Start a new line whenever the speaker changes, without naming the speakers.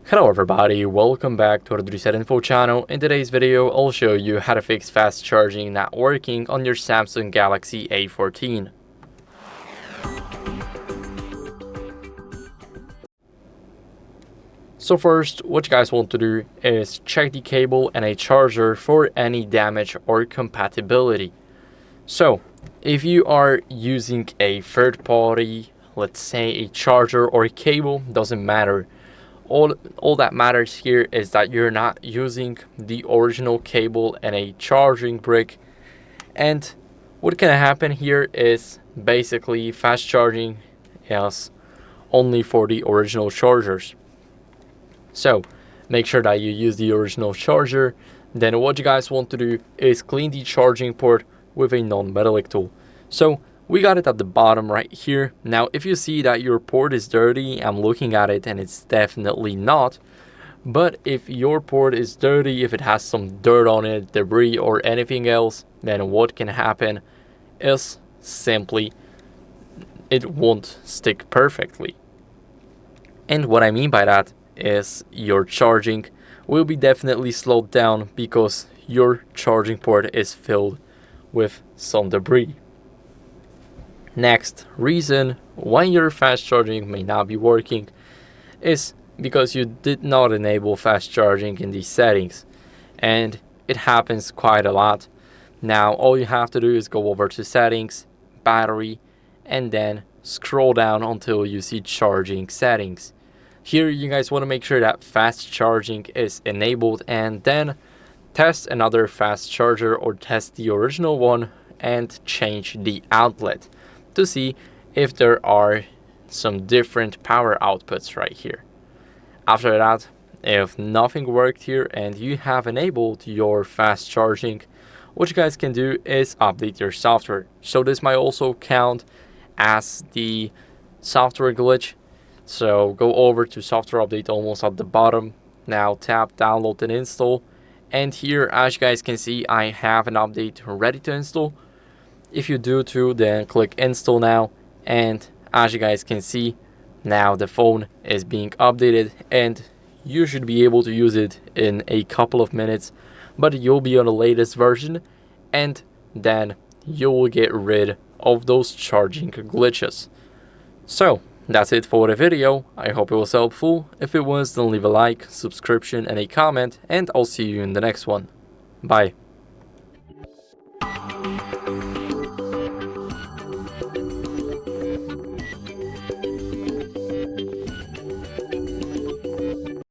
Hello everybody, welcome back to HardReset.Info channel. In today's video, I'll show you how to fix fast charging not working on your Samsung Galaxy A14. So first, what you guys want to do is check the cable and a charger for any damage or compatibility. So, if you are using a third party, let's say a charger or a cable, doesn't matter. All that matters here is that you're not using the original cable and a charging brick. And what can happen here is basically fast charging is only for the original chargers. So make sure that you use the original charger. Then what you guys want to do is clean the charging port with a non-metallic tool. So we got it at the bottom right here. Now, if you see that your port is dirty, I'm looking at it and it's definitely not. But if your port is dirty, if it has some dirt on it, debris or anything else, then what can happen is simply it won't stick perfectly. And what I mean by that is your charging will be definitely slowed down because your charging port is filled with some debris. Next reason why your fast charging may not be working is because you did not enable fast charging in these settings, and it happens quite a lot. Now all you have to do is go over to settings, battery, and then scroll down until you see charging settings. Here you guys want to make sure that fast charging is enabled, and then test another fast charger or test the original one and change the outlet to see if there are some different power outputs right here. After that, if nothing worked here and you have enabled your fast charging, what you guys can do is update your software. So this might also count as the software glitch. So go over to software update almost at the bottom. Now tap download and install. And here, as you guys can see, I have an update ready to install. If you do too, then click install now, and as you guys can see, now the phone is being updated and you should be able to use it in a couple of minutes, but you'll be on the latest version, and then you will get rid of those charging glitches. So that's it for the video. I hope it was helpful. If it was, then leave a like, subscription, and a comment, and I'll see you in the next one. Bye.